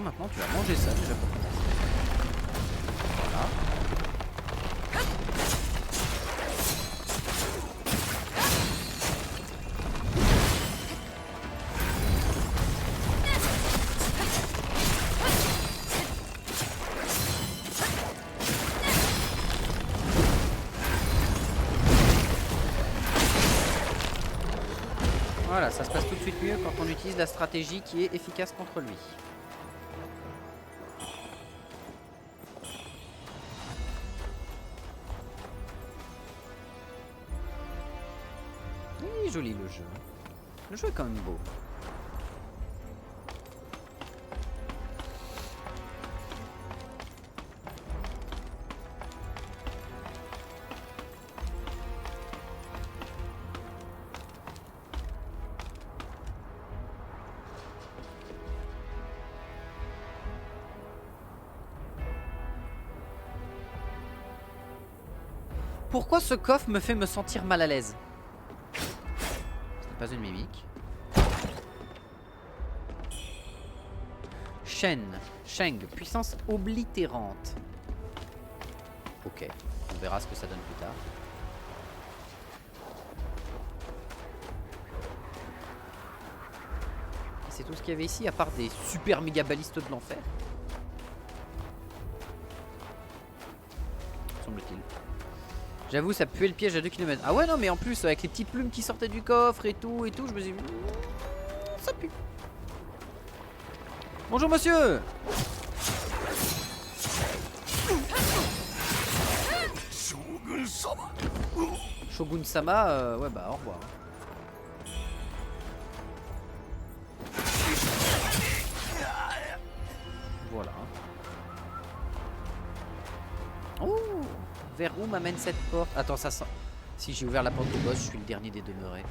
toi maintenant tu vas manger ça déjà pour commencer. Voilà. Voilà, ça se passe tout de suite mieux quand on utilise la stratégie qui est efficace contre lui. Il est joli le jeu. Le jeu est quand même beau. Pourquoi ce coffre me fait me sentir mal à l'aise? Ce n'est pas une mimique. Shen, Sheng, puissance oblitérante. Ok, on verra ce que ça donne plus tard. C'est tout ce qu'il y avait ici, à part des super méga balistes de l'enfer. Semble-t-il. J'avoue, ça puait le piège à 2 km. Ah ouais, non, mais en plus, avec les petites plumes qui sortaient du coffre et tout, je me suis dit... Ça pue. Bonjour, monsieur. Shogun-sama, ouais, bah, au revoir. Voilà. Oh! Vers où m'amène cette porte? Attends, ça sent... Si j'ai ouvert la porte du boss, je suis le dernier des demeurés.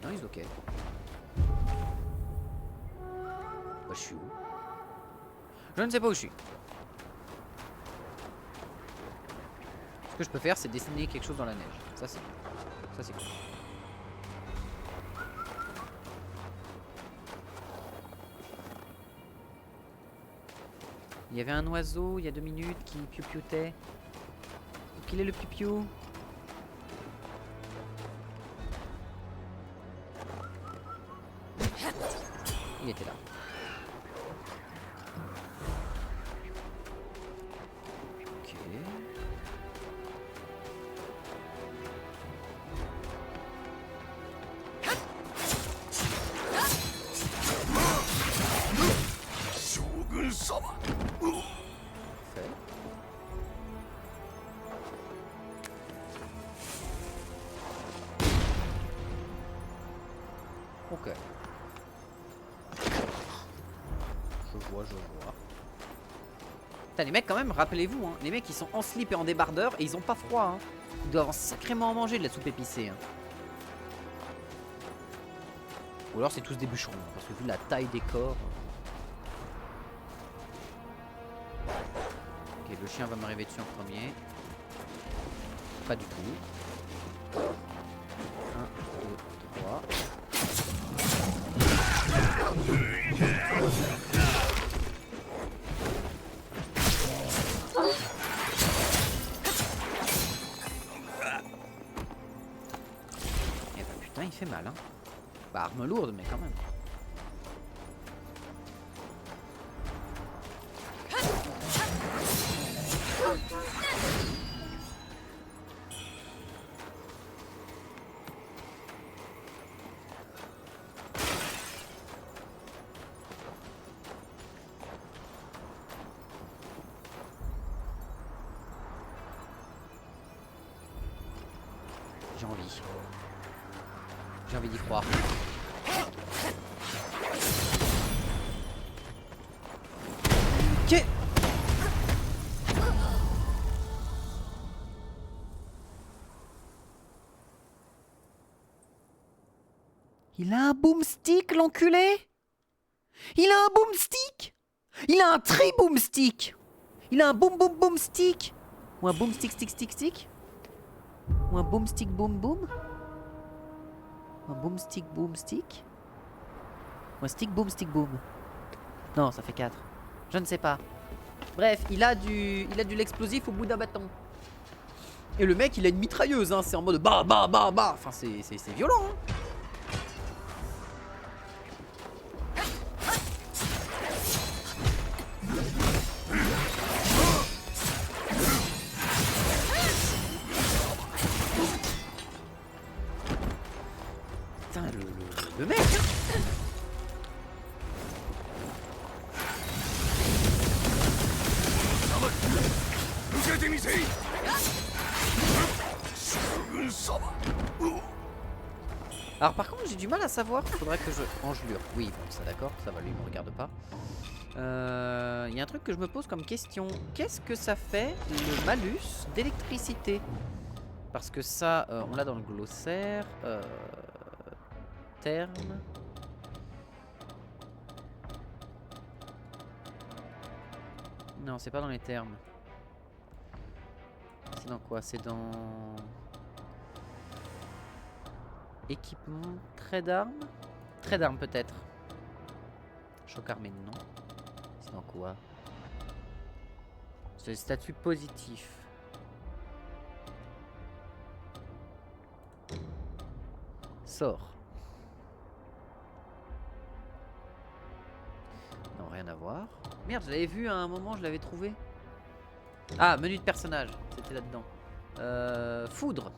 Non, ils sont ok. Bah, je suis où? Je ne sais pas où je suis. Ce que je peux faire, c'est dessiner quelque chose dans la neige. Ça, c'est cool. Ça, c'est cool. Il y avait un oiseau il y a 2 minutes qui piou-pioutait. Où qu'il est le piou-piou? Il était là. Ok. Ok. Je vois. Putain, les mecs, quand même, rappelez-vous, hein, les mecs ils sont en slip et en débardeur et ils ont pas froid. Hein. Ils doivent sacrément en manger de la soupe épicée. Hein. Ou alors c'est tous des bûcherons, hein, parce que vu la taille des corps. Ok, le chien va m'arriver dessus en premier. Pas du tout. 1, 2, 3. Et bah putain, il fait mal, hein. Bah, arme lourde, mais quand même. J'ai envie. J'ai envie d'y croire. Ok. Il a un boomstick, l'enculé. Il a un boomstick. Il a un tri-boomstick. Il a un boom-boom-boomstick. Ou un boomstick-stick-stick-stick. Ou un boom-stick-boom-boom. Ou un boom-stick-boom-boom. Ou un boom-stick-boom-boom. Ou un boom-stick-boom-boom. Ou un boom-stick-boom-boom. Ou un boom-stick-boom-boom. Ou un boom-stick-boom-boom. Ou un boom-stick-boom-boom. Un boomstick, boomstick. Ou un stick, boom, stick, boom. Non, ça fait 4. Je ne sais pas. Bref, il a de l'explosif au bout d'un bâton. Et le mec, il a une mitrailleuse, hein. C'est en mode bah, bah, bah, bah. Enfin, c'est violent, hein. Putain, le mec, hein. Alors par contre j'ai du mal à savoir. Faudrait que je... Engelure. Oui bon ça d'accord. Ça va lui me regarde pas. Il y a un truc que je me pose comme question. Qu'est-ce que ça fait le malus d'électricité? Parce que ça on l'a dans le glossaire. Terme. Non c'est pas dans les termes. C'est dans quoi? C'est dans... Équipement, trait d'armes. Trait d'armes peut-être. Choc armé non. C'est dans quoi? C'est le statut positif. Sort. Non rien à voir. Merde je l'avais vu à un moment, je l'avais trouvé. Ah menu de personnage. C'était là-dedans. Foudre.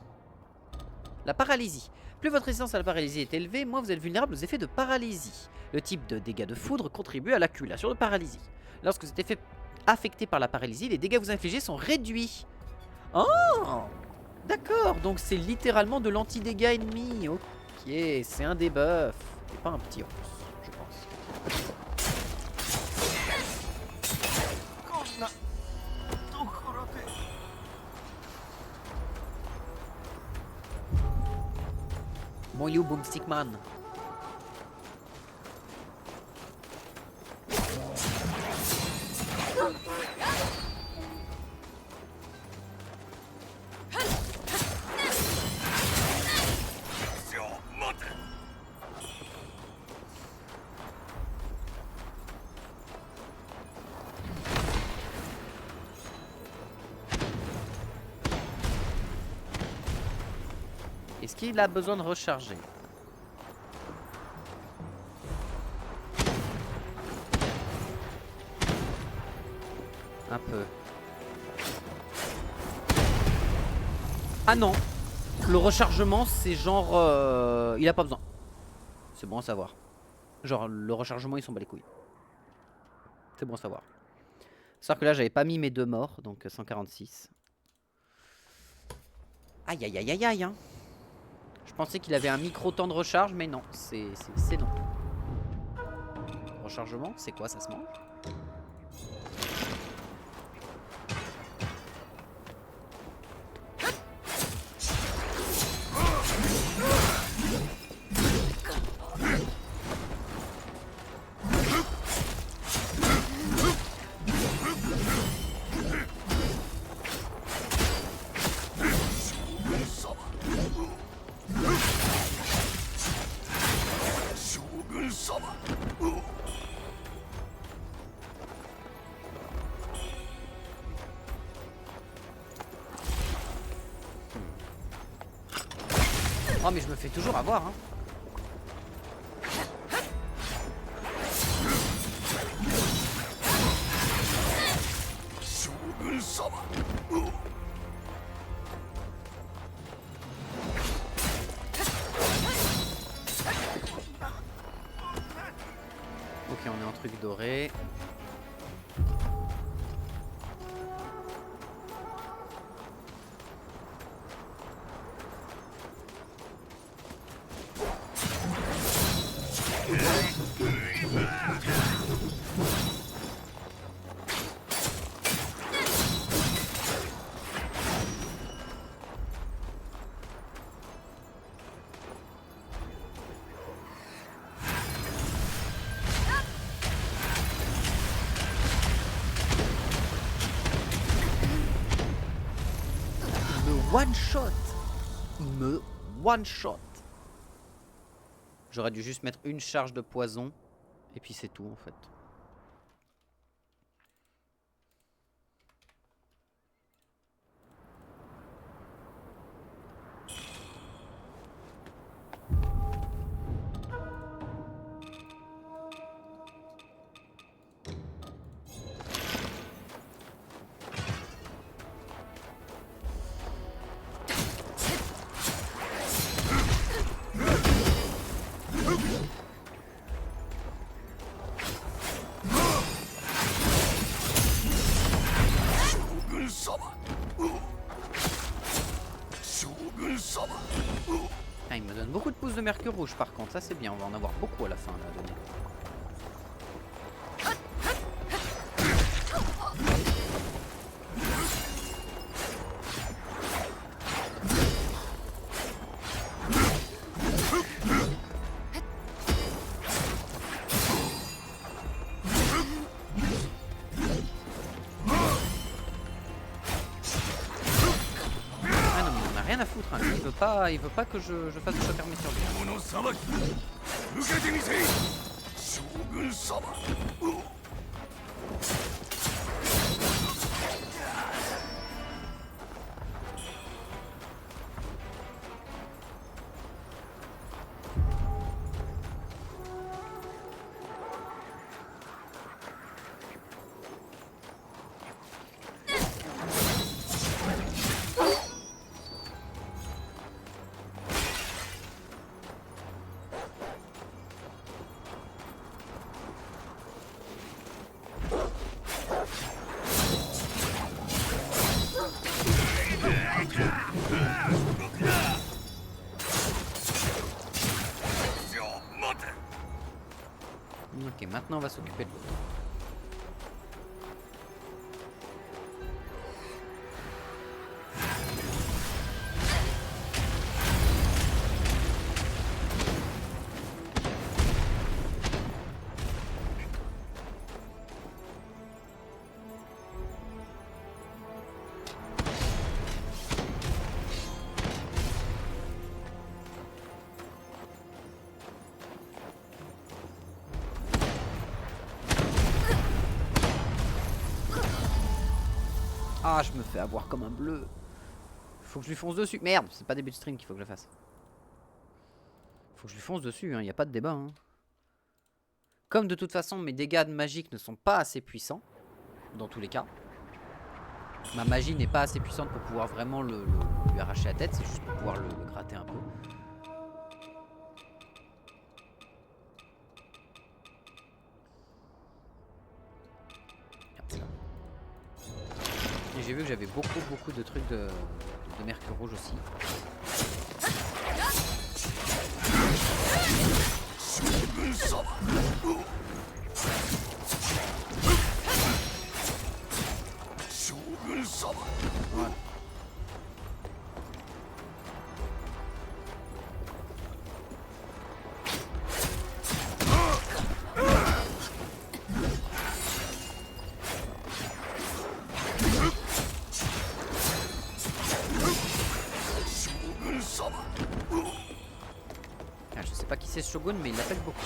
La paralysie. Plus votre résistance à la paralysie est élevée, moins vous êtes vulnérable aux effets de paralysie. Le type de dégâts de foudre contribue à l'accumulation de paralysie. Lorsque vous êtes affecté par la paralysie, les dégâts que vous infligez sont réduits. Oh, d'accord, donc c'est littéralement de l'anti-dégâts ennemi. Ok, c'est un debuff. Et pas un petit ours, je pense. Mon you boomstick man. Est-ce qu'il a besoin de recharger? Un peu. Ah non. Le rechargement c'est genre... il a pas besoin. C'est bon à savoir. Genre le rechargement ils s'en bat les couilles. C'est bon à savoir. Sauf que là j'avais pas mis mes 2 morts. Donc 146. Aïe aïe aïe aïe aïe hein. Je pensais qu'il avait un micro temps de recharge, mais non, c'est non. Rechargement, c'est quoi? Ça se mange? Oh mais je me fais toujours avoir hein. Ok on est en truc doré. One shot. Il me one shot. J'aurais dû juste mettre une charge de poison. Et puis c'est tout en fait. Ah, il me donne beaucoup de pouces de mercure rouge par contre, ça c'est bien, on va en avoir beaucoup à la fin là, à donner. Rien à foutre, hein. Il veut pas que je fasse du choc armé sur lui. Ok, maintenant on va s'occuper de l'autre. Ah, je me fais avoir comme un bleu. Faut que je lui fonce dessus. Merde, c'est pas début de stream qu'il faut que je fasse. Faut que je lui fonce dessus, hein, y a pas de débat. Hein. Comme de toute façon mes dégâts magiques ne sont pas assez puissants, dans tous les cas. Ma magie n'est pas assez puissante pour pouvoir vraiment lui arracher la tête, c'est juste pour pouvoir le gratter un peu. Et j'ai vu que j'avais beaucoup de trucs de mercure rouge aussi. Voilà. Ah, je sais pas qui c'est ce Shogun, mais il l'appelle beaucoup.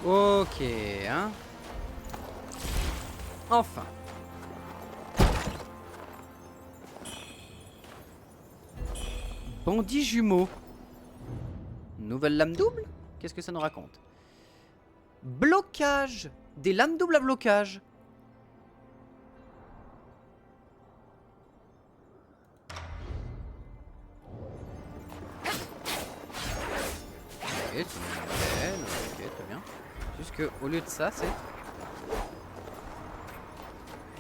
Ok, hein. Enfin. Bandit jumeau. Nouvelle lame double? Qu'est-ce que ça nous raconte? Blocage. Des lames doubles à blocage. Ok, c'est nickel. Ok, très bien. Juste que au lieu de ça, c'est...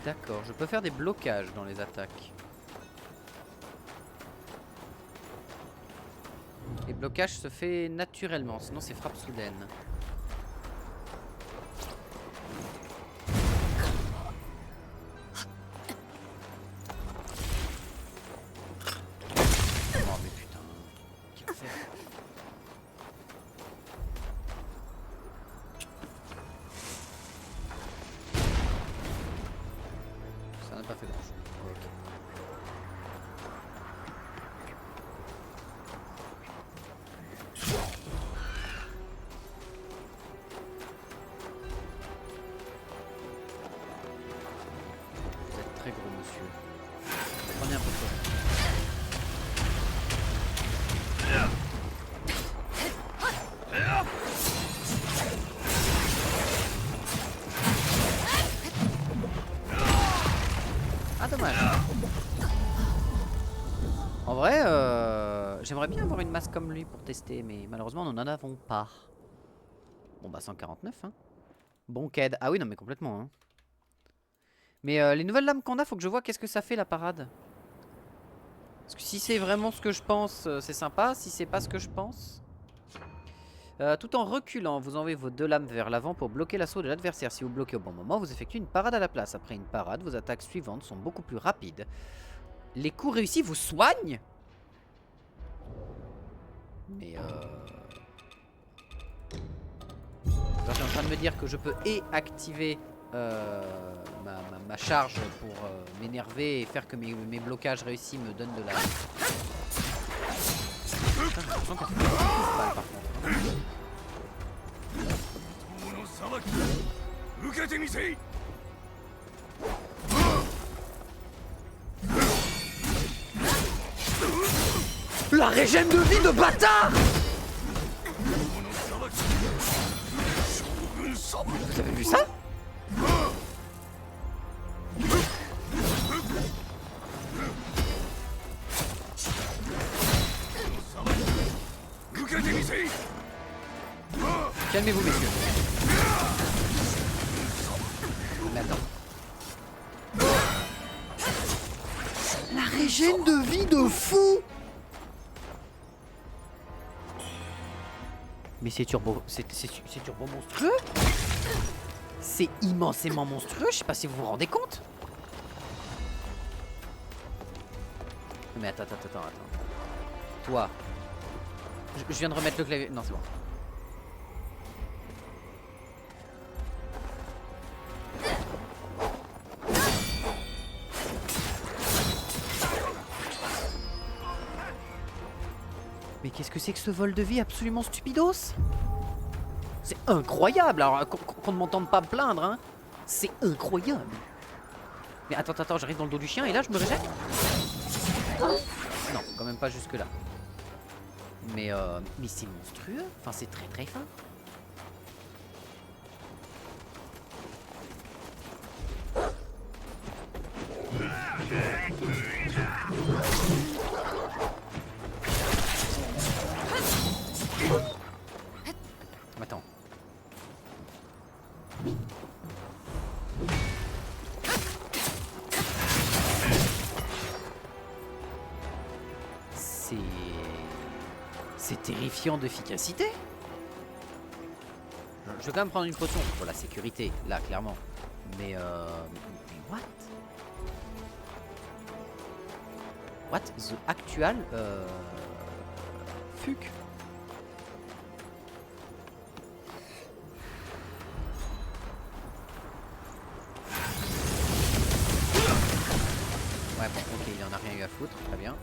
D'accord, je peux faire des blocages dans les attaques. Et blocage se fait naturellement, sinon c'est frappe soudaine. Oh mais putain, quel enfer. Ça n'a pas fait grand chose. Ok. Vous êtes très gros monsieur. Prenez un peu de temps. Ah dommage. En vrai, j'aimerais bien avoir une masse comme lui pour tester, mais malheureusement nous n'en avons pas. Bon bah 149 hein. Bon Ked. Ah oui non mais complètement hein. Mais les nouvelles lames qu'on a, faut que je vois qu'est-ce que ça fait la parade. Parce que si c'est vraiment ce que je pense, c'est sympa. Si c'est pas ce que je pense... tout en reculant, vous envoyez vos 2 lames vers l'avant pour bloquer l'assaut de l'adversaire. Si vous bloquez au bon moment, vous effectuez une parade à la place. Après une parade, vos attaques suivantes sont beaucoup plus rapides. Les coups réussis vous soignent. Mais je suis en train de me dire que je peux et activer ma charge pour m'énerver et faire que mes blocages réussis me donnent de la... Putain, j'ai l'impression qu'elle fait des petites balles, par contre. La régène de vie de bâtard! Vous avez vu ça? Calmez-vous messieurs. Mais attends. La régène de vie de fou! Mais c'est turbo monstrueux. C'est immensément monstrueux, je sais pas si vous vous rendez compte. Mais attends. Toi. Je viens de remettre le clavier. Non, c'est bon. Mais qu'est-ce que c'est que ce vol de vie absolument stupidos? C'est incroyable. Alors qu'on ne m'entende pas me plaindre, hein. C'est incroyable. Mais attends, j'arrive dans le dos du chien et là je me rejette. Non, quand même pas jusque là. Mais c'est monstrueux. Enfin, c'est très fin. Attends. C'est terrifiant d'efficacité. Je vais quand même prendre une potion pour la sécurité, là, clairement. Mais what? What the actual fuck? Ouais bon ok, il en a rien eu à foutre, très bien.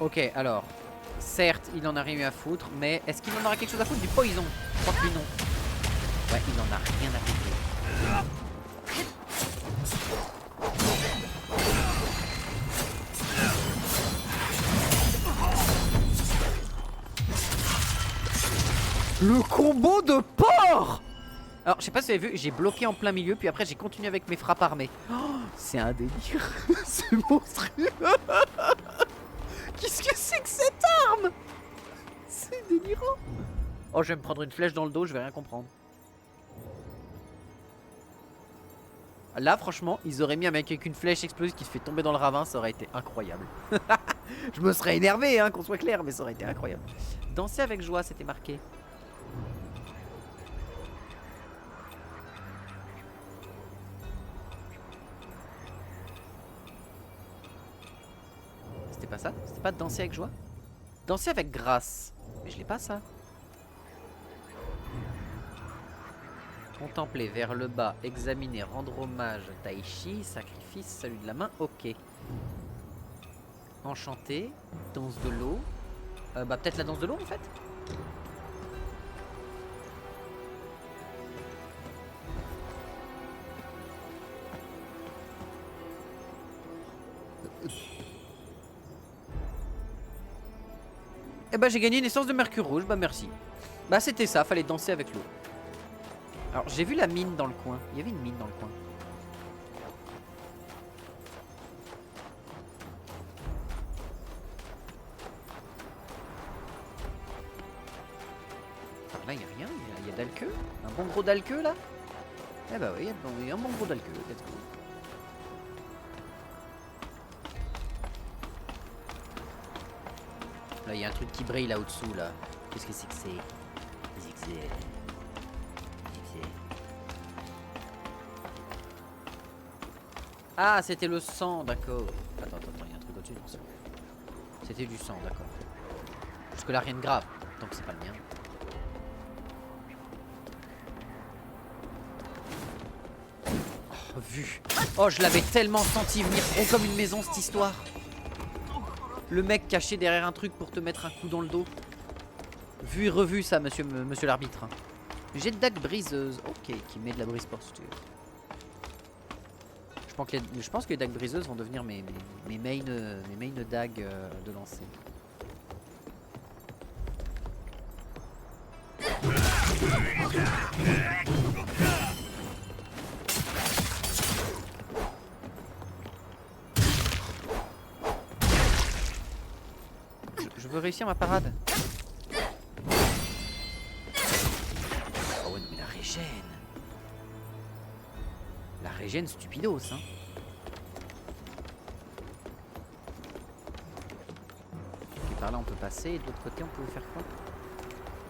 Ok, alors. Certes, il en a rien eu à foutre, mais est-ce qu'il en aura quelque chose à foutre du poison? Je crois que lui, non. Ouais, il en a rien à foutre. Le combo de porc! Alors, je sais pas si vous avez vu, j'ai bloqué en plein milieu, puis après j'ai continué avec mes frappes armées. Oh, c'est un délire. C'est monstrueux. Qu'est-ce que c'est que cette arme? C'est délirant. Oh, je vais me prendre une flèche dans le dos, je vais rien comprendre. Là, franchement, ils auraient mis un mec avec une flèche explosive qui se fait tomber dans le ravin, ça aurait été incroyable. Je me serais énervé, hein, qu'on soit clair, mais ça aurait été incroyable. Danser avec joie, c'était marqué. C'était pas ça? C'était pas danser avec joie? Danser avec grâce. Mais je l'ai pas ça. Contempler vers le bas, examiner, rendre hommage, Taichi, sacrifice, salut de la main, ok. Enchanté, danse de l'eau. Bah peut-être la danse de l'eau en fait. Eh bah j'ai gagné une essence de mercure rouge, bah merci. Bah c'était ça, fallait danser avec l'eau. Alors j'ai vu la mine dans le coin, il y avait une mine dans le coin. Par là il n'y a rien, il y a d'alqueux. Un bon gros d'alqueux là. Eh bah oui, il y a un bon gros d'alqueux, let's go. Là il y a un truc qui brille là au-dessous là. Qu'est-ce que c'est que c'est? Qu'est-ce que c'est? Ah, c'était le sang, d'accord. Attends, il y a un truc au-dessus, non, c'est bon. C'était du sang, d'accord. Jusque là, rien de grave, tant que c'est pas le mien. Oh, vu. Oh, je l'avais tellement senti venir gros comme une maison, cette histoire. Le mec caché derrière un truc pour te mettre un coup dans le dos. Vu et revu, ça, monsieur l'arbitre. Jet de dague briseuse. Ok, qui met de la brise posture. Je pense que les dagues briseuses vont devenir mes main dagues de lancer. Je veux réussir ma parade. Oh ouais, non mais la régène. La régène stupidos, hein. Ok, par là on peut passer, et de l'autre côté on pouvait faire quoi?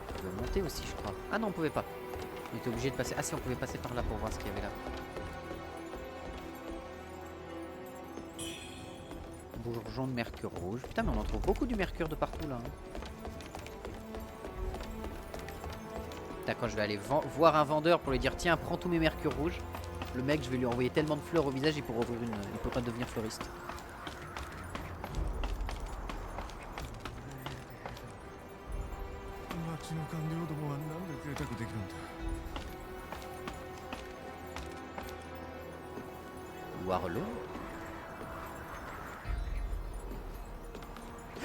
On pouvait monter aussi, je crois. Ah non, on pouvait pas. On était obligé de passer. Ah si, on pouvait passer par là pour voir ce qu'il y avait là. Bourgeon de mercure rouge. Putain, mais on en trouve beaucoup du mercure de partout là. Hein. D'accord, je vais aller voir un vendeur pour lui dire tiens, prends tous mes mercures rouges. Le mec, je vais lui envoyer tellement de fleurs au visage, il pourra devenir fleuriste. Warlow.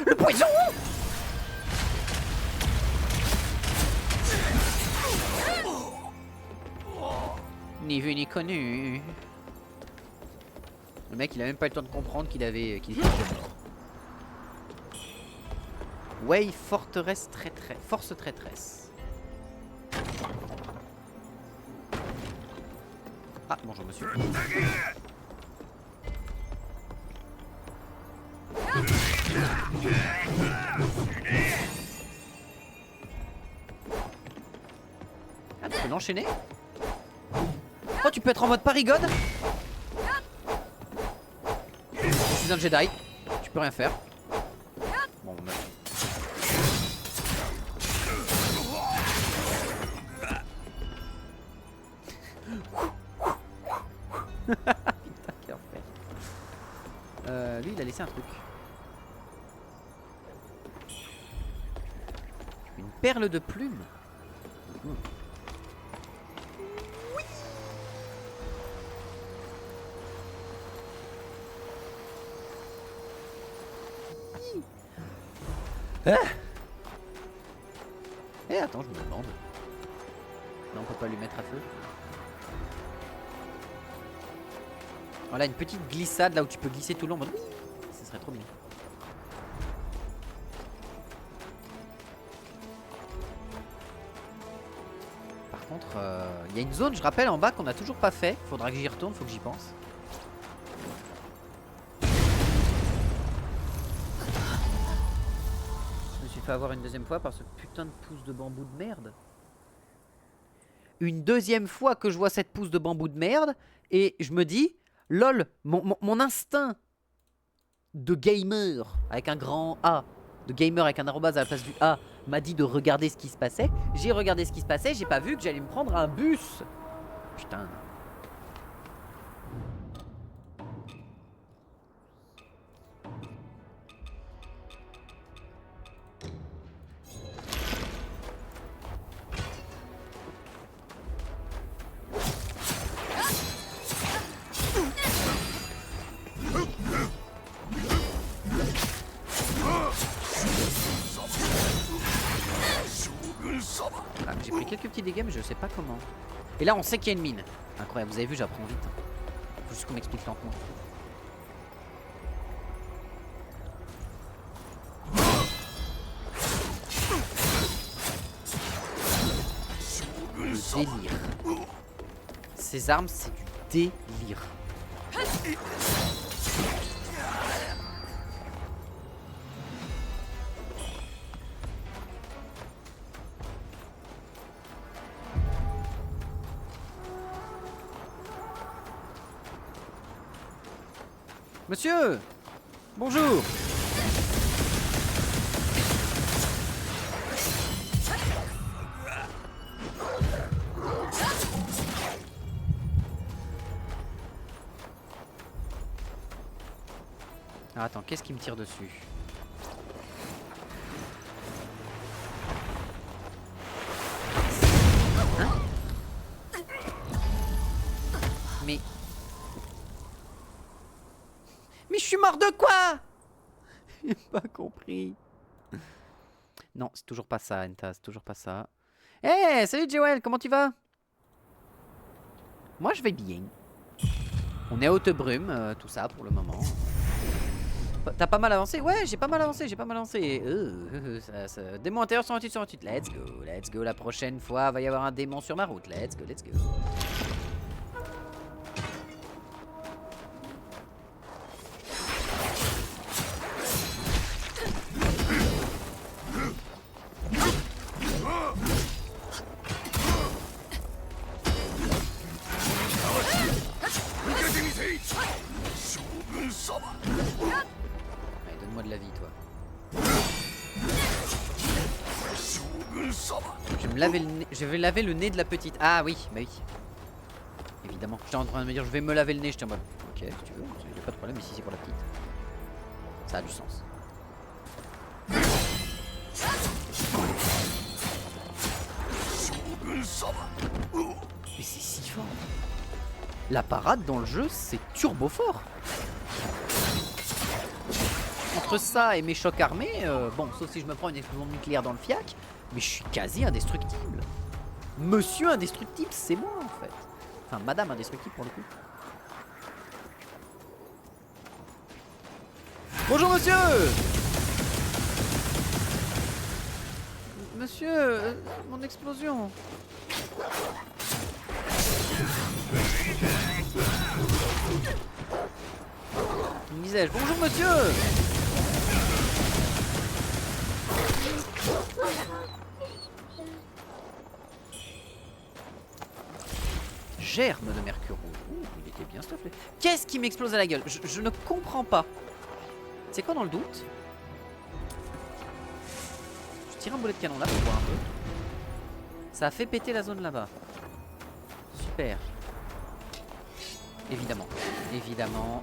Le poison! Ni vu ni connu. Le mec il a même pas eu le temps de comprendre qu'il était déjà mort. Way forteresse traîtresse. Force traîtresse. Ah bonjour monsieur. Ah tu peux l'enchaîner? Oh tu peux être en mode parigode? Je suis un Jedi. Tu peux rien faire. Bon on meurt. Putain quel enfer. Lui il a laissé un truc. perles de plume. Ah. Eh attends, je me demande. Non, on peut pas lui mettre à feu. Voilà, une petite glissade là où tu peux glisser tout le long. En mode... Ça serait trop bien. Par contre, il y a une zone, je rappelle, en bas qu'on a toujours pas fait. Faudra que j'y retourne, faut que j'y pense. Je me suis fait avoir une deuxième fois par ce putain de pouce de bambou de merde. Une deuxième fois que je vois cette pouce de bambou de merde et je me dis, lol, mon instinct de gamer avec un grand A, de gamer avec un arrobase à la place du A, m'a dit de regarder ce qui se passait. J'ai regardé ce qui se passait, j'ai pas vu que j'allais me prendre un bus. Putain. Ah, j'ai pris quelques petits dégâts mais je sais pas comment. Et là on sait qu'il y a une mine. Incroyable, vous avez vu, j'apprends vite. Faut juste qu'on m'explique lentement. Le délire. Ces armes, c'est du délire. Monsieur! Bonjour! Ah, attends, qu'est-ce qui me tire dessus? Hein? Mais je suis mort de quoi? J'ai pas compris. Non, c'est toujours pas ça, Enta, c'est toujours pas ça. Eh, hey, salut Joel, comment tu vas? Moi je vais bien. On est à haute brume, tout ça pour le moment. T'as pas mal avancé? Ouais, j'ai pas mal avancé, j'ai pas mal avancé. Démon intérieur 128, let's go, la prochaine fois va y avoir un démon sur ma route, let's go. Allez, donne-moi de la vie, toi. Je vais laver le nez de la petite. Ah oui, bah oui. Évidemment. J'étais en train de me dire, je vais me laver le nez. J'étais en mode, ok, si tu veux, il a pas de problème. Ici, c'est pour la petite. Ça a du sens. Mais c'est si fort. La parade dans le jeu, c'est turbo fort. Entre ça et mes chocs armés, bon, sauf si je me prends une explosion nucléaire dans le fiac, mais je suis quasi indestructible. Monsieur indestructible, c'est moi en fait. Enfin, madame indestructible pour le coup. Bonjour monsieur. Monsieur, mon explosion. Me disais-je, bonjour monsieur. Germe de mercure rouge. Ouh, il était bien stuffé. Qu'est-ce qui m'explose à la gueule? Je ne comprends pas. C'est quoi dans le doute? Je tire un boulet de canon là pour voir un peu. Ça a fait péter la zone là-bas. Super. Évidemment. Évidemment.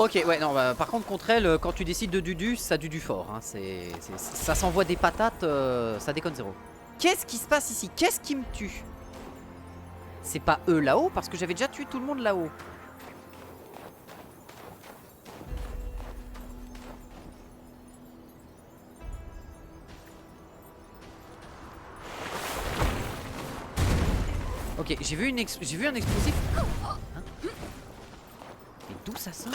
Ok, ouais, non, bah, par contre, contre elle, quand tu décides de dudu, ça dudu fort. Hein, ça s'envoie des patates, ça déconne zéro. Qu'est-ce qui se passe ici? Qu'est-ce qui me tue? C'est pas eux là-haut, parce que j'avais déjà tué tout le monde là-haut. Ok, j'ai vu un explosif. Hein? Mais d'où ça sort?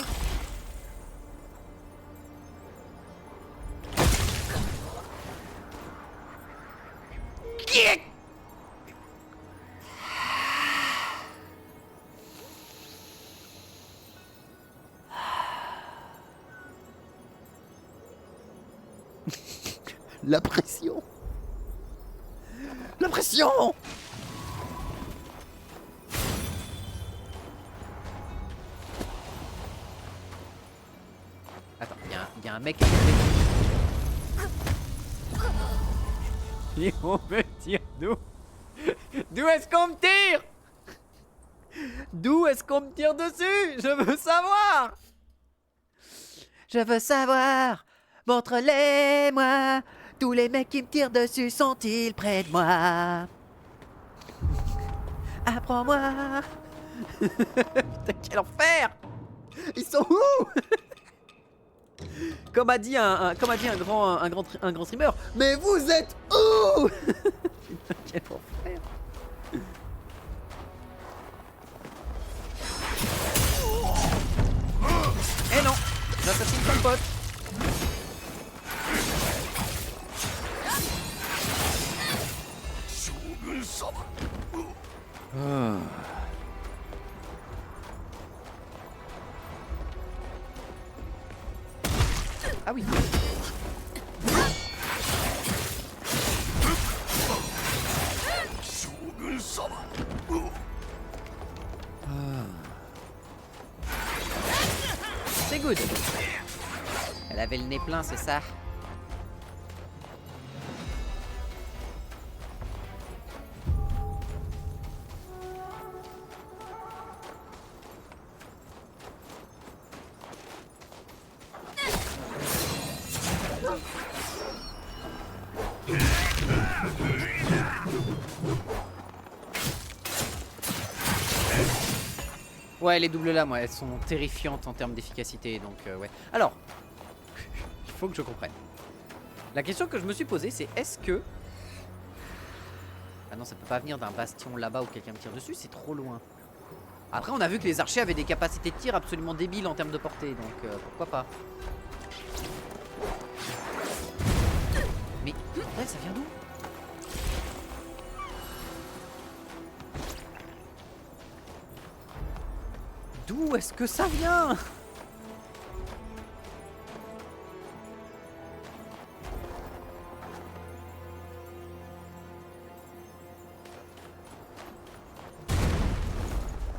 La pression. La pression. Attends, il y a un mec. Et on me tire d'où? D'où est-ce qu'on me tire? D'où est-ce qu'on me tire dessus? Je veux savoir. Je veux savoir. Montre-les-moi. Tous les mecs qui me tirent dessus sont-ils près de moi? Apprends-moi. Putain, quel enfer. Ils sont où? Comme a dit un grand streamer. Mais vous êtes où? Putain, quel enfer. Eh non, j'assassine ton pote. Ah oui. C'est good. Elle avait le nez plein, c'est ça. Ouais, les doubles lames, ouais, elles sont terrifiantes en termes d'efficacité, donc ouais. Alors, il faut que je comprenne. La question que je me suis posée, c'est est-ce que... Ah non, ça peut pas venir d'un bastion là-bas où quelqu'un me tire dessus, c'est trop loin. Après, on a vu que les archers avaient des capacités de tir absolument débiles en termes de portée, donc pourquoi pas. Mais, ouais, ça vient d'où? D'où est-ce que ça vient?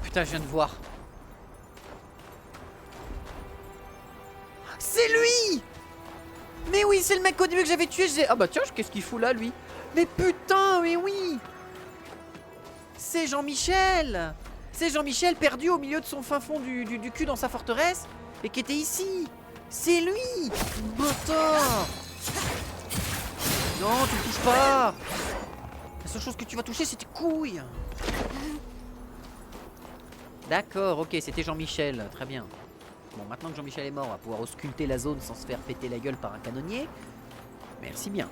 Putain, je viens de voir. C'est lui! Mais oui, c'est le mec au début que j'avais tué. Ah bah tiens, qu'est-ce qu'il fout là, lui? Mais putain, mais oui! C'est Jean-Michel! C'est Jean-Michel perdu au milieu de son fin fond du cul dans sa forteresse et qui était ici. C'est lui! Bâtard! Non, tu me touches pas! La seule chose que tu vas toucher, c'est tes couilles! D'accord, ok, c'était Jean-Michel, très bien. Bon, maintenant que Jean-Michel est mort, on va pouvoir ausculter la zone sans se faire péter la gueule par un canonnier. Merci bien.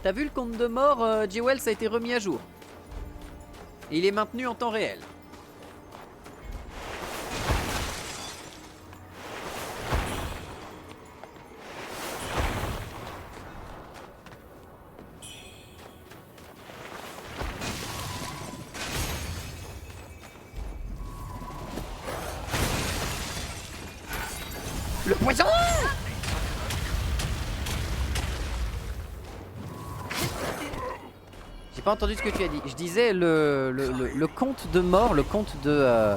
T'as vu le compte de mort, Jewel, ça a été remis à jour. Et il est maintenu en temps réel. Le poison! J'ai pas entendu ce que tu as dit. Je disais le compte de mort, le compte de...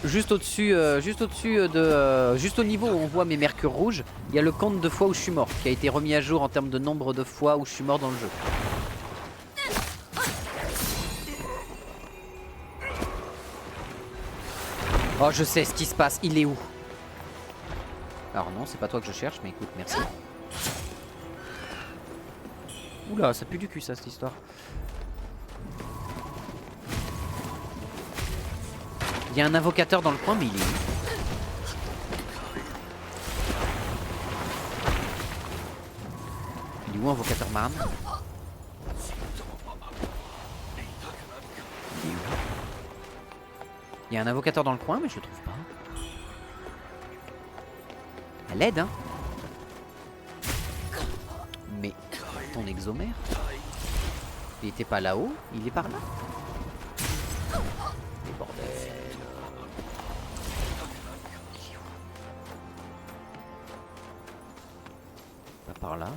juste au-dessus juste au niveau où on voit mes mercures rouges, il y a le compte de fois où je suis mort, qui a été remis à jour en termes de nombre de fois où je suis mort dans le jeu. Oh, je sais ce qui se passe. Il est où? Alors non, c'est pas toi que je cherche, mais écoute, merci. Oula, ça pue du cul ça, cette histoire. Il y a un invocateur dans le coin, mais il est où? Il est où, invocateur man? Il est où? Il y a un invocateur dans le coin, mais je le trouve pas. À l'aide, hein. Mais ton exomère, il était pas là-haut, il est par là. Mais bordel. Pas par là.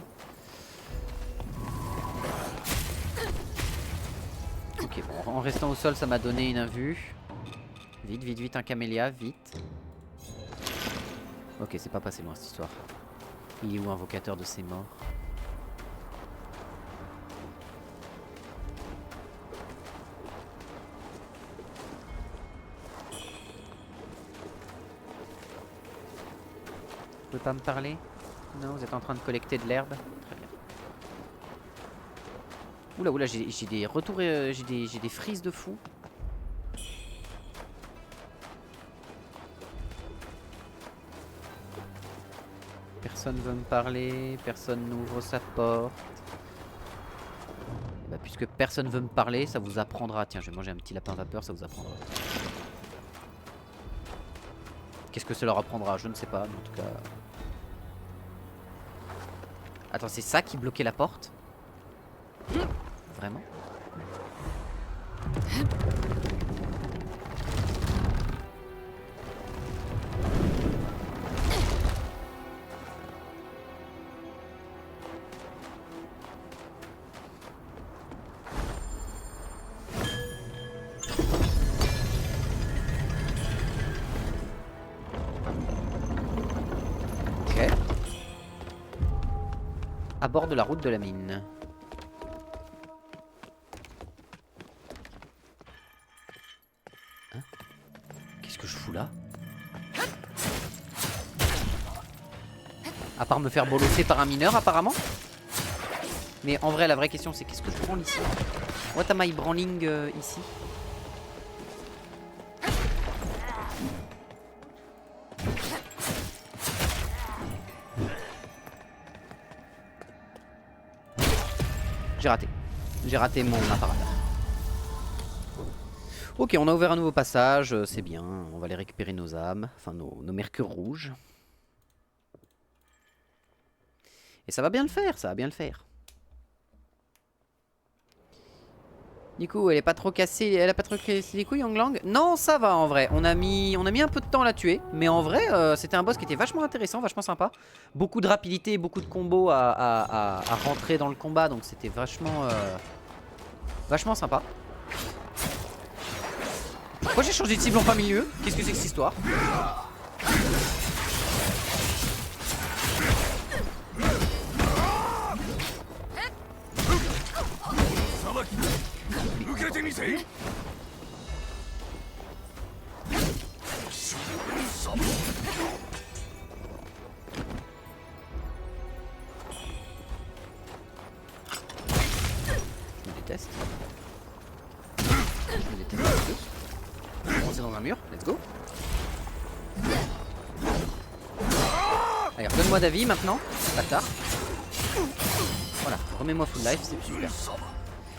Ok, bon, en restant au sol, ça m'a donné une invue. Vite, vite, vite, un camélia, vite. Ok, c'est pas passé loin cette histoire. Il est où, invocateur de ses morts? Vous pouvez pas me parler? Non, vous êtes en train de collecter de l'herbe? Très bien. Oula, oula, j'ai des retours, j'ai des frises de fou. Personne veut me parler, personne n'ouvre sa porte. Bah, puisque personne veut me parler, ça vous apprendra. Tiens, je vais manger un petit lapin vapeur, ça vous apprendra. Qu'est-ce que ça leur apprendra? Je ne sais pas, mais en tout cas... Attends, c'est ça qui bloquait la porte? Vraiment? Ok. À bord de la route de la mine. Hein? Qu'est-ce que je fous là? À part me faire bolosser par un mineur apparemment. Mais en vrai la vraie question c'est qu'est-ce que je branle ici? What am I branling ici? J'ai raté. J'ai raté mon apparat. Ok, on a ouvert un nouveau passage, c'est bien. On va aller récupérer nos âmes, enfin nos mercures rouges. Et ça va bien le faire, ça va bien le faire. Du coup, elle est pas trop cassée, elle a pas trop cassé les couilles, Yang Lang? Non, ça va en vrai. On a mis un peu de temps à la tuer, mais en vrai, c'était un boss qui était vachement intéressant, vachement sympa. Beaucoup de rapidité, beaucoup de combos à rentrer dans le combat, donc c'était vachement sympa. Pourquoi j'ai changé de cible en plein milieu? Qu'est-ce que c'est que cette histoire? Je me déteste. Je me déteste un peu. On va dans un mur, let's go. Allez, redonne-moi d'avis maintenant, bâtard. Voilà, remets-moi full life, c'est super.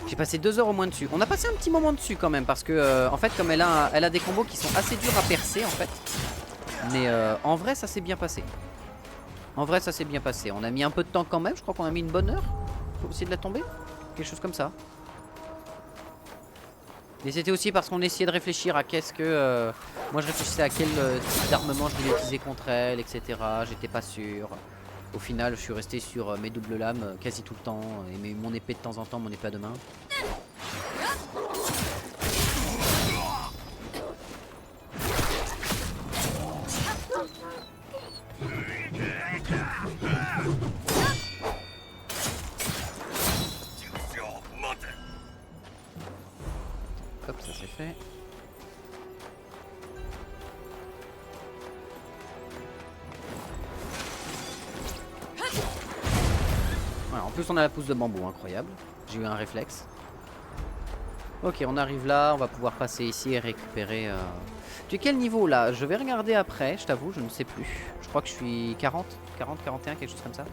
J'ai passé 2 heures au moins dessus. On a passé un petit moment dessus quand même parce que en fait comme elle a des combos qui sont assez durs à percer en fait. Mais en vrai ça s'est bien passé. En vrai ça s'est bien passé. On a mis un peu de temps quand même, je crois qu'on a mis une bonne heure pour essayer de la tomber. Quelque chose comme ça. Et c'était aussi parce qu'on essayait de réfléchir à qu'est-ce que... moi je réfléchissais à quel type d'armement je voulais utiliser contre elle, etc. J'étais pas sûr. Au final je suis resté sur mes doubles lames quasi tout le temps. Et mon épée de temps en temps, mon épée à deux mains. Hop, ça c'est fait. En plus, on a la pousse de bambou, incroyable. J'ai eu un réflexe. Ok, on arrive là. On va pouvoir passer ici et récupérer... Tu es quel niveau là? Je vais regarder après, je t'avoue, je ne sais plus. Je crois que je suis 40, 40, 41, quelque chose comme ça.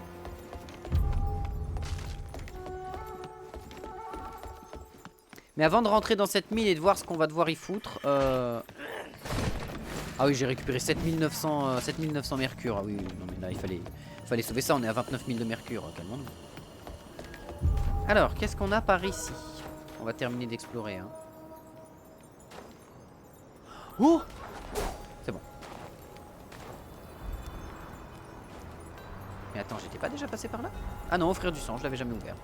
Mais avant de rentrer dans cette mine et de voir ce qu'on va devoir y foutre... Ah oui, j'ai récupéré 7900 mercure. Ah oui, non mais là, il fallait sauver ça. On est à 29 000 de mercure, calmons-nous. Alors, qu'est-ce qu'on a par ici? On va terminer d'explorer. Hein. Oh! C'est bon. Mais attends, j'étais pas déjà passé par là? Ah non, offrir du sang, je l'avais jamais ouvert.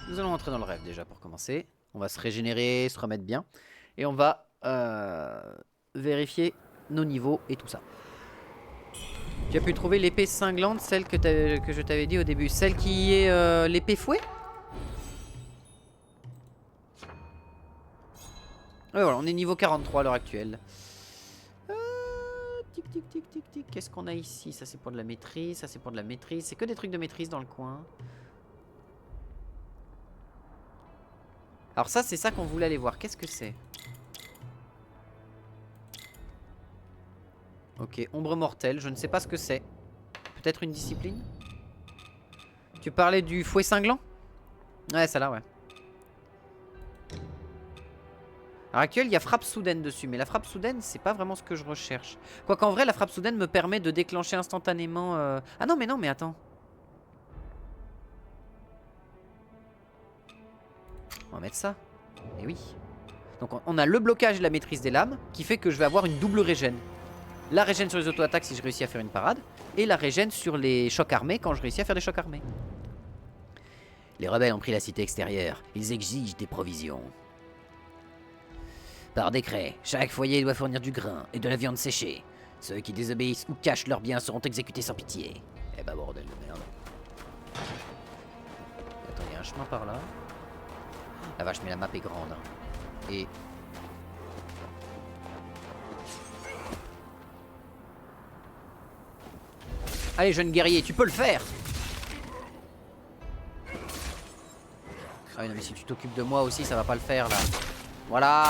Nous allons entrer dans le rêve déjà pour commencer. On va se régénérer, se remettre bien. Et on va vérifier nos niveaux et tout ça. Tu as pu trouver l'épée cinglante, celle que je t'avais dit au début. Celle qui est l'épée fouet? Ouais, voilà, on est niveau 43 à l'heure actuelle. Tic, tic, tic, tic, tic. Qu'est-ce qu'on a ici? Ça, c'est pour de la maîtrise. Ça, c'est pour de la maîtrise. C'est que des trucs de maîtrise dans le coin. Alors ça, c'est ça qu'on voulait aller voir. Qu'est-ce que c'est? Ok, ombre mortelle. Je ne sais pas ce que c'est. Peut-être une discipline? Tu parlais du fouet cinglant? Ouais, ça là, ouais. À l'heure actuelle, il y a frappe soudaine dessus. Mais la frappe soudaine, c'est pas vraiment ce que je recherche. Quoiqu'en vrai, la frappe soudaine me permet de déclencher instantanément... Ah non, mais attends. On va mettre ça. Et oui. Donc on a le blocage et la maîtrise des lames qui fait que je vais avoir une double régène. La régène sur les auto-attaques si je réussis à faire une parade. Et la régène sur les chocs armés quand je réussis à faire des chocs armés. Les rebelles ont pris la cité extérieure. Ils exigent des provisions. Par décret, chaque foyer doit fournir du grain et de la viande séchée. Ceux qui désobéissent ou cachent leurs biens seront exécutés sans pitié. Eh bah bordel de merde. Attends, il y a un chemin par là. La vache, mais la map est grande. Hein. Et... Allez, jeune guerrier, tu peux le faire! Ah oui, non, mais si tu t'occupes de moi aussi, ça va pas le faire, là. Voilà!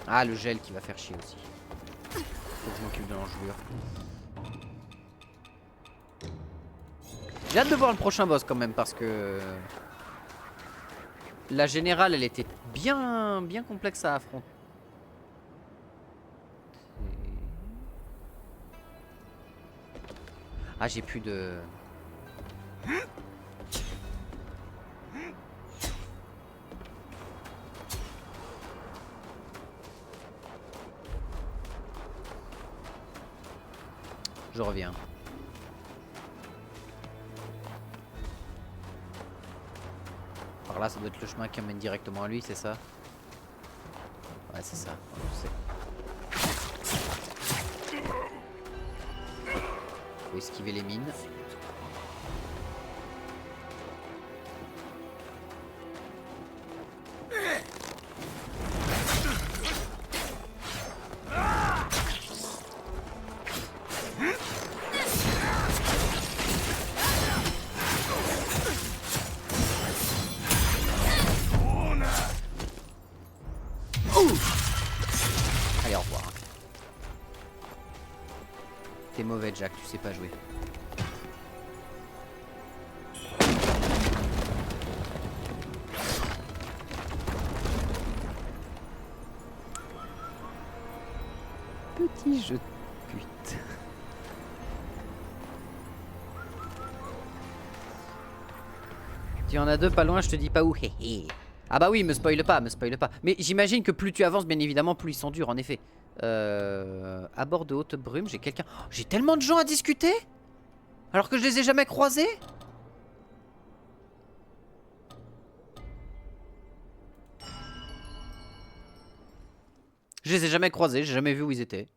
Ah, le gel qui va faire chier aussi. Faut que je m'occupe de l'enjoueur. J'ai hâte de voir le prochain boss quand même parce que... La générale, elle était bien complexe à affronter. Ah, j'ai plus de... Je reviens. Par là, ça doit être le chemin qui amène directement à lui, c'est ça? Ouais, c'est ça. Je sais. Faut esquiver les mines. Allez, au revoir. T'es mauvais, Jack, tu sais pas jouer. Petit jeu de pute. Tu en as deux pas loin, je te dis pas où. Ah bah oui, me spoile pas, me spoile pas. Mais j'imagine que plus tu avances, bien évidemment, plus ils sont durs, en effet. À bord de haute brume, j'ai quelqu'un... Oh, j'ai tellement de gens à discuter alors que je les ai jamais croisés. Je les ai jamais croisés, j'ai jamais vu où ils étaient.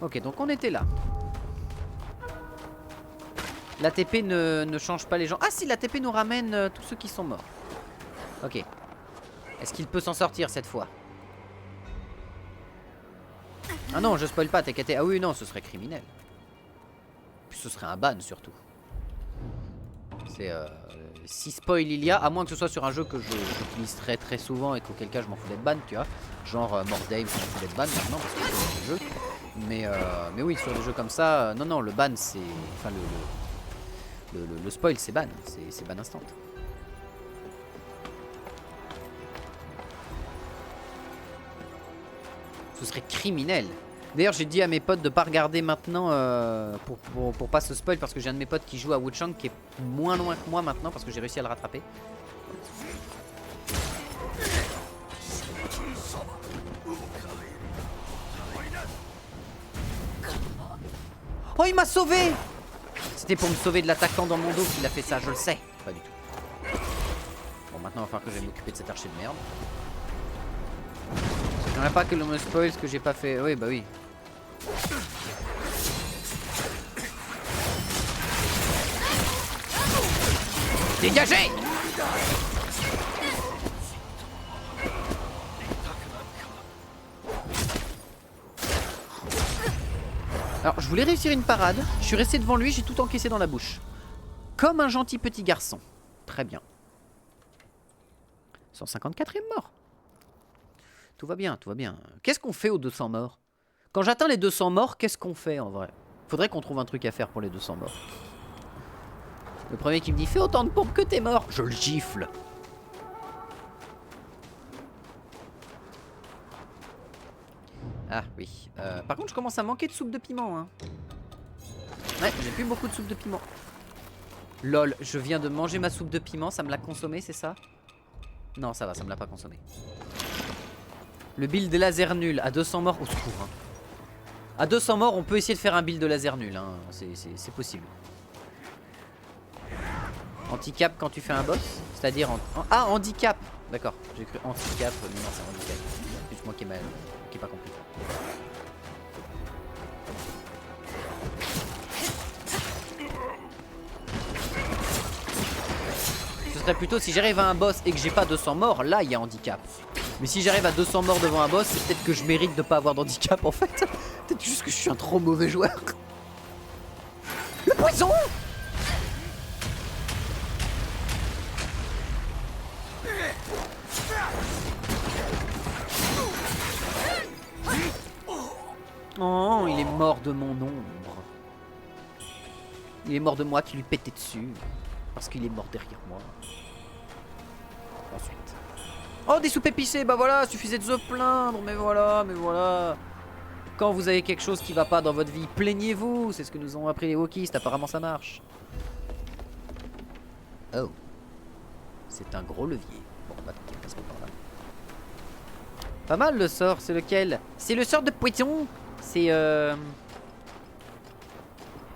Ok, donc on était là. L'ATP ne change pas les gens. Ah si, l'ATP nous ramène tous ceux qui sont morts. Ok. Est-ce qu'il peut s'en sortir cette fois? Ah non, je spoil pas, t'inquiète. Ah oui, non, ce serait criminel. Puis ce serait un ban surtout. C'est si spoil il y a, à moins que ce soit sur un jeu que j'utilise très souvent et qu'auquel cas je m'en fous d'être ban, tu vois. Genre Mordheim, je m'en fous d'être ban maintenant parce que c'est un jeu. Mais oui, sur des jeux comme ça, non, le ban c'est. Enfin, le spoil c'est ban, c'est ban instant. Ce serait criminel. D'ailleurs, j'ai dit à mes potes de pas regarder maintenant pour pas se spoil parce que j'ai un de mes potes qui joue à Wuchang qui est moins loin que moi maintenant parce que j'ai réussi à le rattraper. Oh, il m'a sauvé! C'était pour me sauver de l'attaquant dans mon dos qu'il a fait ça, je le sais. Pas du tout. Bon, maintenant, il va falloir que je vais m'occuper de cet archer de merde. J'aimerais pas que l'on me spoil ce que j'ai pas fait. Oui, bah oui. Dégagez! Alors, je voulais réussir une parade. Je suis resté devant lui, j'ai tout encaissé dans la bouche. Comme un gentil petit garçon. Très bien. 154e mort. Tout va bien, tout va bien. Qu'est-ce qu'on fait aux 200 morts? Quand j'atteins les 200 morts, qu'est-ce qu'on fait en vrai? Faudrait qu'on trouve un truc à faire pour les 200 morts. Le premier qui me dit fais autant de pompes que t'es mort, je le gifle. Ah oui. Par contre, je commence à manquer de soupe de piment. Hein. Ouais, j'ai plus beaucoup de soupe de piment. Lol, je viens de manger ma soupe de piment, ça me l'a consommé, c'est ça? Non, ça va, ça me l'a pas consommé. Le build de laser nul à 200 morts, au secours. Hein. À 200 morts, on peut essayer de faire un build de laser nul. Hein. C'est possible. Handicap quand tu fais un boss? C'est-à-dire... Ah, handicap! D'accord, j'ai cru handicap, mais non, c'est handicap. C'est juste moi qui ai pas compris. Ce serait plutôt si j'arrive à un boss et que j'ai pas 200 morts, là il y a handicap. Mais si j'arrive à 200 morts devant un boss, c'est peut-être que je mérite de pas avoir d'handicap en fait. Peut-être juste que je suis un trop mauvais joueur. Le poison! Oh, il est mort de mon ombre. Il est mort de moi qui lui pétait dessus. Parce qu'il est mort derrière moi. Ensuite. Oh, des soupes épicées, bah voilà, suffisait de se plaindre. Mais voilà. Quand vous avez quelque chose qui va pas dans votre vie, plaignez-vous. C'est ce que nous ont appris les wokistes, apparemment ça marche. Oh. C'est un gros levier. Bon, bah ok, passe par là. Pas mal le sort, c'est lequel? C'est le sort de poisson. C'est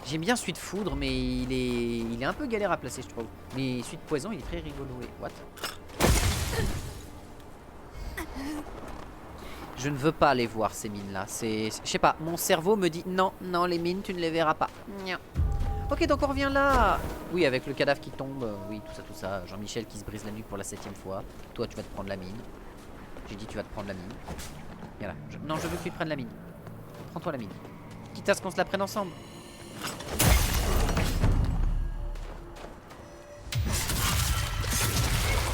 J'aime bien celui de foudre, mais il est un peu galère à placer, je trouve. Mais celui de poison, il est très rigolo. What? Je ne veux pas aller voir ces mines-là. Je sais pas, mon cerveau me dit non, les mines, tu ne les verras pas. Ok, donc on revient là. Oui, avec le cadavre qui tombe. Oui, tout ça. Jean-Michel qui se brise la nuque pour la 7e fois. Toi, tu vas te prendre la mine. J'ai dit tu vas te prendre la mine. Voilà. Non, je veux que tu te prennes la mine. Prends-toi la mine. Quitte à ce qu'on se la prenne ensemble.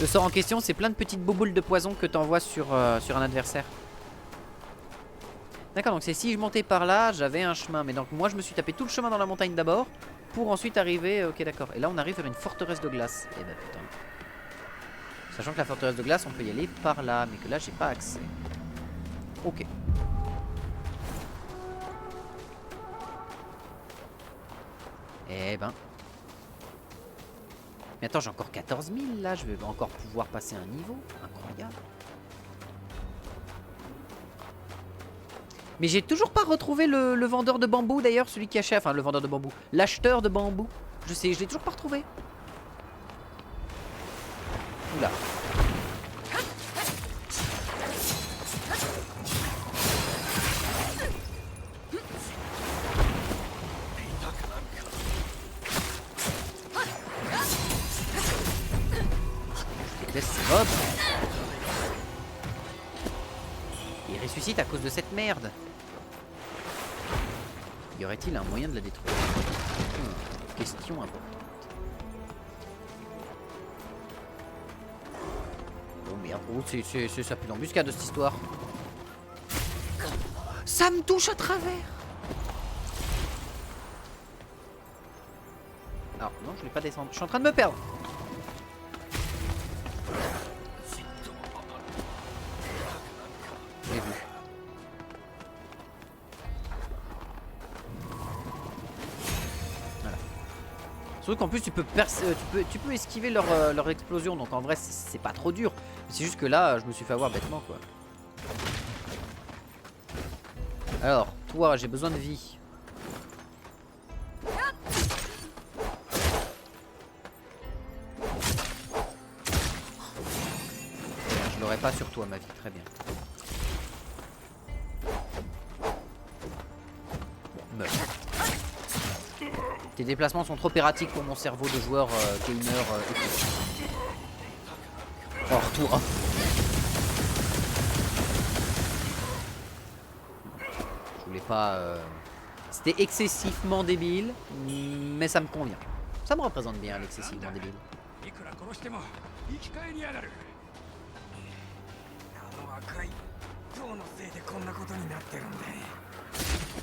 Le sort en question, c'est plein de petites bouboules de poison que t'envoies sur un adversaire. D'accord, donc c'est si je montais par là, j'avais un chemin. Mais donc moi, je me suis tapé tout le chemin dans la montagne d'abord, pour ensuite arriver... Ok, d'accord. Et là, on arrive vers une forteresse de glace. Eh ben putain. Sachant que la forteresse de glace, on peut y aller par là, mais que là, j'ai pas accès. Ok. Eh ben. Mais attends, j'ai encore 14 000 là, je vais encore pouvoir passer un niveau. Incroyable. Mais j'ai toujours pas retrouvé le vendeur de bambou d'ailleurs, celui qui achète. Enfin, le vendeur de bambou. L'acheteur de bambou. Je l'ai toujours pas retrouvé. Oula. ressuscite à cause de cette merde. Y aurait-il un moyen de la détruire? Question importante. Oh merde, oh, c'est ça pue d'embuscade cette histoire. Ça me touche à travers. Alors non, je vais pas descendre. Je suis en train de me perdre. J'ai vu. Voilà. Surtout qu'en plus tu peux esquiver leur explosion, donc en vrai c'est pas trop dur. C'est juste que là je me suis fait avoir bêtement quoi. Alors, toi j'ai besoin de vie. Je l'aurais pas sur toi ma vie, très bien. Meurs. Tes déplacements sont trop erratiques pour mon cerveau de joueur gamer. Or toi. Je voulais pas. C'était excessivement débile, mais ça me convient. Ça me représente bien l'excessivement débile.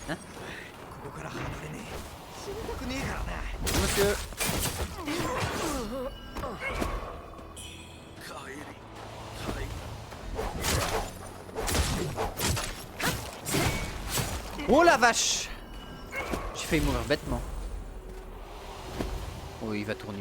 Hein? Monsieur. Oh la vache! J'ai failli mourir bêtement. Oh il va tourner.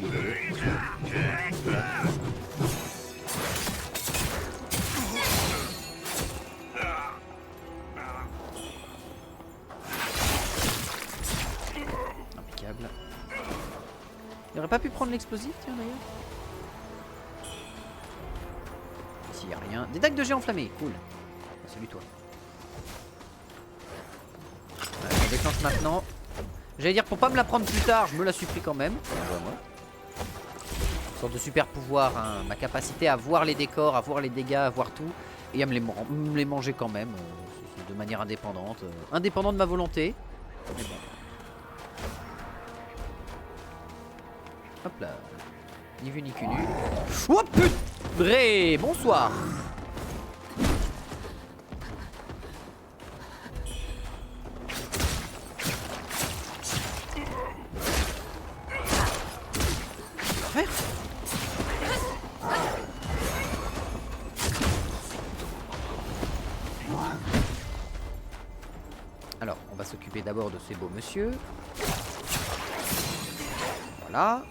Impeccable. Il aurait pas pu prendre l'explosif tiens d'ailleurs. Ici y a rien. Des dagues de jet enflammées, cool. Salut toi. Ouais, on déclenche maintenant. J'allais dire pour pas me la prendre plus tard, je me la suis pris quand même. Une sorte de super pouvoir, hein. Ma capacité à voir les décors, à voir les dégâts, à voir tout. Et à me les manger quand même. De manière indépendante. Indépendant de ma volonté. Mais bon. Hop là. Ni vu ni connu. Oh putain! Bonsoir! Alors, on va s'occuper d'abord de ces beaux monsieur. Voilà.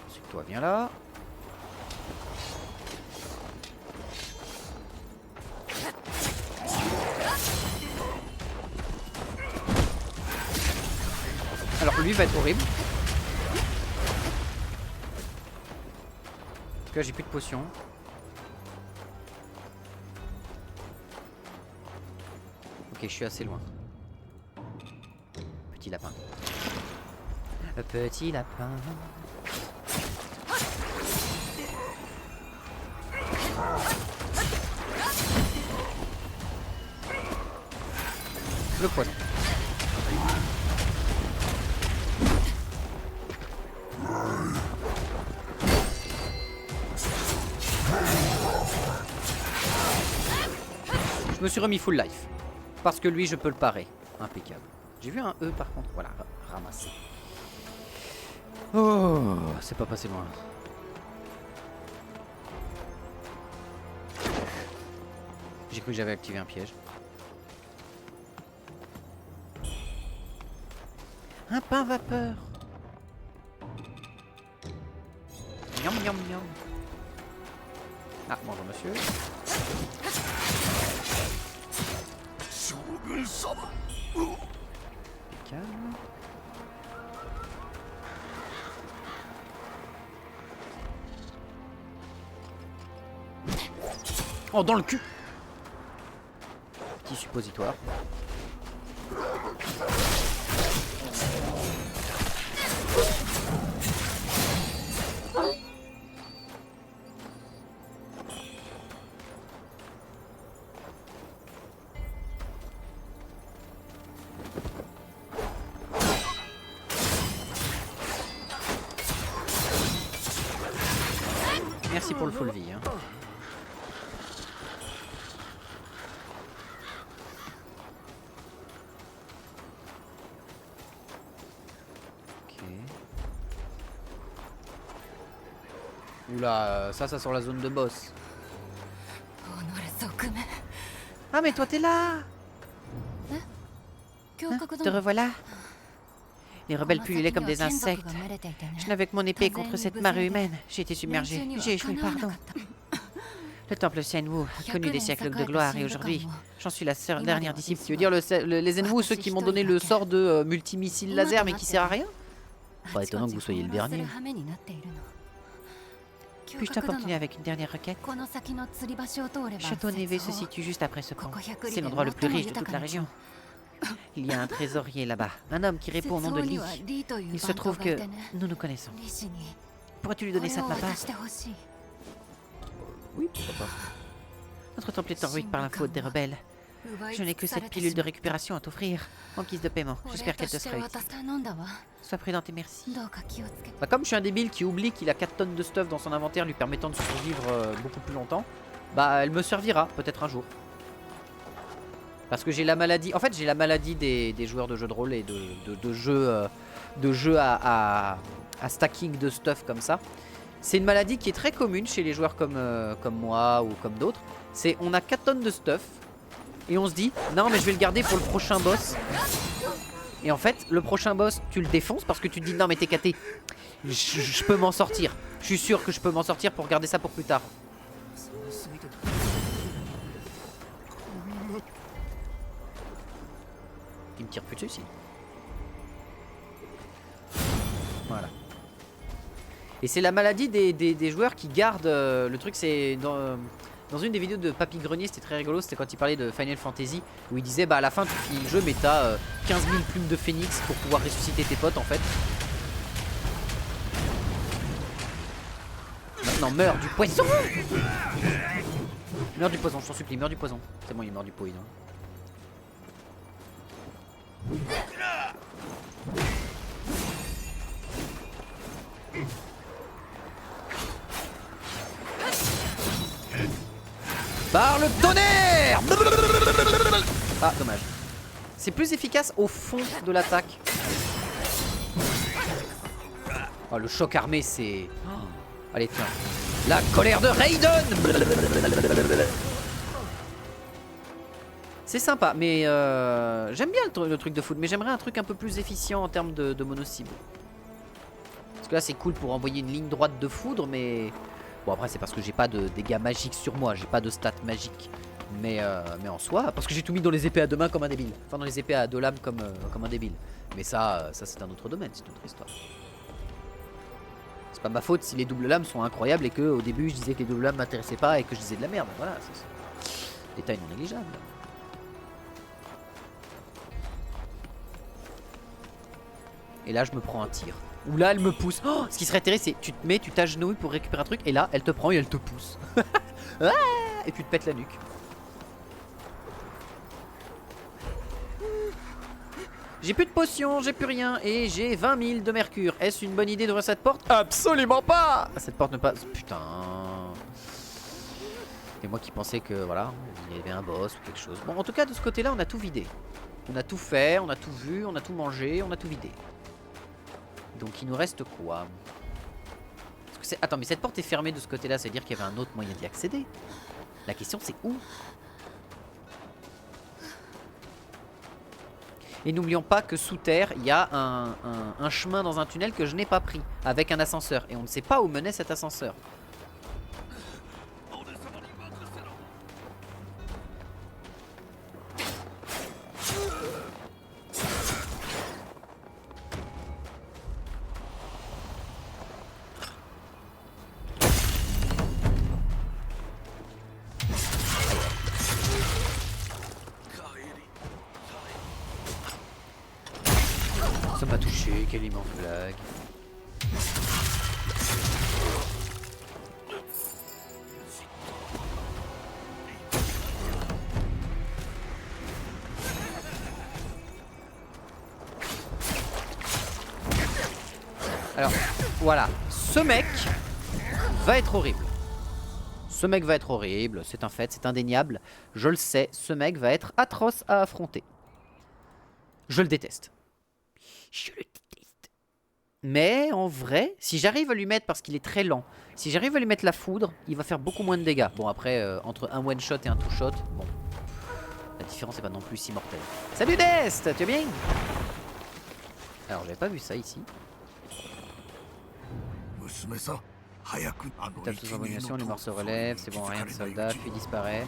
Ensuite, toi, viens là. Alors, lui va être horrible. En tout cas, j'ai plus de potions. Ok, je suis assez loin. Petit lapin. Petit lapin. Le poison. Je me suis remis full life. Parce que lui, je peux le parer. Impeccable. J'ai vu un E par contre. Voilà, ramassé. Oh, c'est pas passé loin. J'ai cru que j'avais activé un piège. Un pain vapeur. Miam miam miam. Ah, bonjour monsieur. Calme. Oh, dans le cul. Petit suppositoire. pour le full vie. Hein. Ok. Oula, ça sent la zone de boss. Ah mais toi t'es là. Te revoilà. Les rebelles pullulaient comme des insectes. Je n'avais que mon épée contre cette marée humaine. J'ai été submergé. J'ai échoué, pardon. Le temple Xianwu a connu des siècles de gloire et aujourd'hui, j'en suis la dernière disciple. Tu veux dire les Zenwu, ceux qui m'ont donné le sort de multimissile laser mais qui sert à rien? Pas étonnant que vous soyez le dernier. Puis-je t'apporter avec une dernière requête? Château Neve se situe juste après ce pont. C'est l'endroit le plus riche de toute la région. Il y a un trésorier là-bas, un homme qui répond au nom de Li. Il se trouve que nous nous connaissons. Pourrais-tu lui donner ça de ma part? Oui, pourquoi pas. Notre temple est en ruine par la faute des rebelles. Je n'ai que cette pilule de récupération à t'offrir en guise de paiement. J'espère qu'elle te sera utile. Sois prudente et merci. Bah, comme je suis un débile qui oublie qu'il a 4 tonnes de stuff dans son inventaire lui permettant de survivre beaucoup plus longtemps, bah elle me servira peut-être un jour. Parce que j'ai la maladie, en fait j'ai la maladie des joueurs de jeux de rôle et de jeux à stacking de stuff comme ça. C'est une maladie qui est très commune chez les joueurs comme moi ou comme d'autres. C'est on a 4 tonnes de stuff et on se dit non mais je vais le garder pour le prochain boss. Et en fait le prochain boss tu le défonces parce que tu te dis non mais t'es caté, je peux m'en sortir. Je suis sûr que je peux m'en sortir pour garder ça pour plus tard. Il me tire plus dessus ici. Voilà. Et c'est la maladie des joueurs qui gardent... le truc c'est... Dans une des vidéos de Papy Grenier, c'était très rigolo, c'était quand il parlait de Final Fantasy, où il disait bah à la fin tu finis le jeu mais t'as 15 000 plumes de phénix pour pouvoir ressusciter tes potes en fait. Maintenant meurs du poisson. Meurs du poison, je t'en supplie, meurs du poison. C'est bon, il est mort du poison. Par le tonnerre! Ah, dommage. C'est plus efficace au fond de l'attaque. Oh, le choc armé, c'est... Oh. Allez, tiens. La colère de Raiden! C'est sympa, mais j'aime bien le truc de foot, mais j'aimerais un truc un peu plus efficient en termes de mono-cible. Parce que là, c'est cool pour envoyer une ligne droite de foudre, mais... Bon, après, c'est parce que j'ai pas de dégâts magiques sur moi, j'ai pas de stats magiques. Mais en soi, parce que j'ai tout mis dans les épées à deux mains comme un débile. Enfin, dans les épées à deux lames comme un débile. Mais ça c'est un autre domaine, c'est une autre histoire. C'est pas ma faute si les doubles lames sont incroyables et que au début je disais que les doubles lames m'intéressaient pas et que je disais de la merde. Voilà, c'est détail non négligeable. Et là je me prends un tir. Ou là elle me pousse. Oh, ce qui serait terrible c'est tu te mets, tu t'agenouilles pour récupérer un truc et là elle te prend et elle te pousse. Ah, et tu te pètes la nuque. J'ai plus de potions, j'ai plus rien et j'ai 20 000 de mercure. Est-ce une bonne idée d'ouvrir cette porte? Absolument pas. Cette porte ne passe... Putain. Et moi qui pensais que voilà, il y avait un boss ou quelque chose. Bon, en tout cas de ce côté-là, on a tout vidé. On a tout fait, on a tout vu, on a tout mangé, on a tout vidé. Donc il nous reste quoi? Parce que attends, mais cette porte est fermée de ce côté-là, ça veut dire qu'il y avait un autre moyen d'y accéder. La question c'est où? Et n'oublions pas que sous terre, il y a un chemin dans un tunnel que je n'ai pas pris, avec un ascenseur. Et on ne sait pas où menait cet ascenseur. Ça m'a touché, quelle immense blague. Alors, voilà, ce mec va être horrible. Ce mec va être horrible, c'est un fait, c'est indéniable. Je le sais, ce mec va être atroce à affronter. Je le déteste. Je le déteste. Mais en vrai, si j'arrive à lui mettre, parce qu'il est très lent, si j'arrive à lui mettre la foudre, il va faire beaucoup moins de dégâts. Bon après, entre un one shot et un two shot, bon, la différence n'est pas non plus si mortelle. Salut Dest, tu vas bien? Alors j'avais pas vu ça ici. Tape sous abomination, les morts se relèvent, c'est bon, rien de soldat, puis disparaît.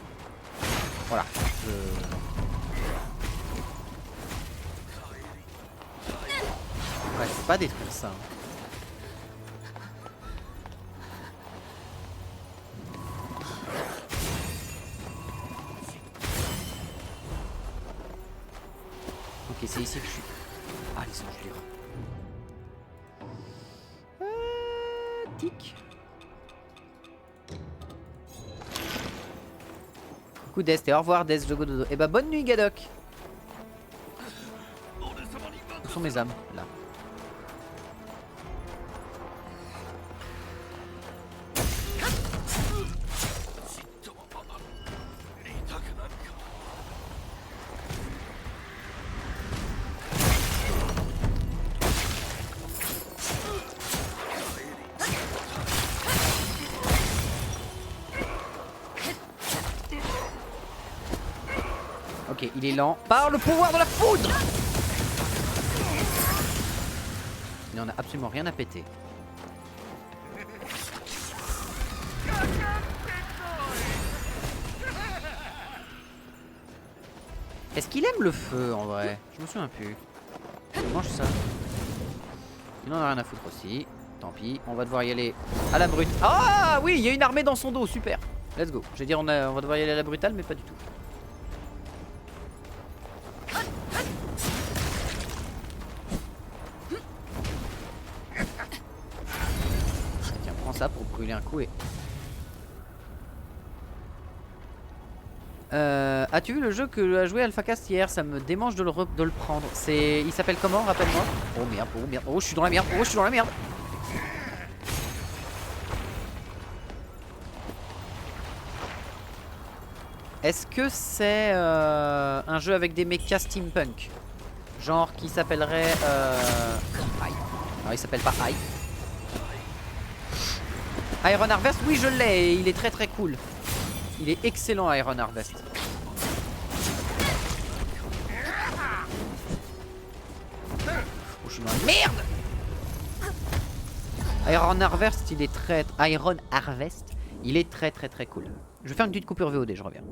Voilà. Ouais, je peux pas détruire ça. Ok, c'est ici que je suis. Ah, les engelures. Tic. Coucou Dest et au revoir Dest, Jogo Dodo. Et bah bonne nuit Gadok. Où sont mes âmes? Là. Ok, il est lent. Par le pouvoir de la foudre! Il n'en a absolument rien à péter. Est-ce qu'il aime le feu en vrai? Je me souviens plus. Il mange ça. Il n'en a rien à foutre aussi. Tant pis, on va devoir y aller à la brute. Ah oui, il y a une armée dans son dos, super. Let's go. J'ai dit on va devoir y aller à la brutale, mais pas du tout. Tiens, prends ça pour brûler un coup et... As-tu vu le jeu que a joué AlphaCast hier? Ça me démange de le prendre. Il s'appelle comment? Rappelle-moi. Oh merde, oh merde, oh je suis dans la merde, oh je suis dans la merde. Est-ce que c'est un jeu avec des mechas steampunk? Genre qui s'appellerait... Aïe. Non, il s'appelle pas Aïe. Iron Harvest, oui je l'ai, il est très très cool. Il est excellent Iron Harvest. Oh, je suis dans la merde. Iron Harvest, il est très... Iron Harvest, il est très très très cool. Je vais faire une petite coupure VOD, je reviens.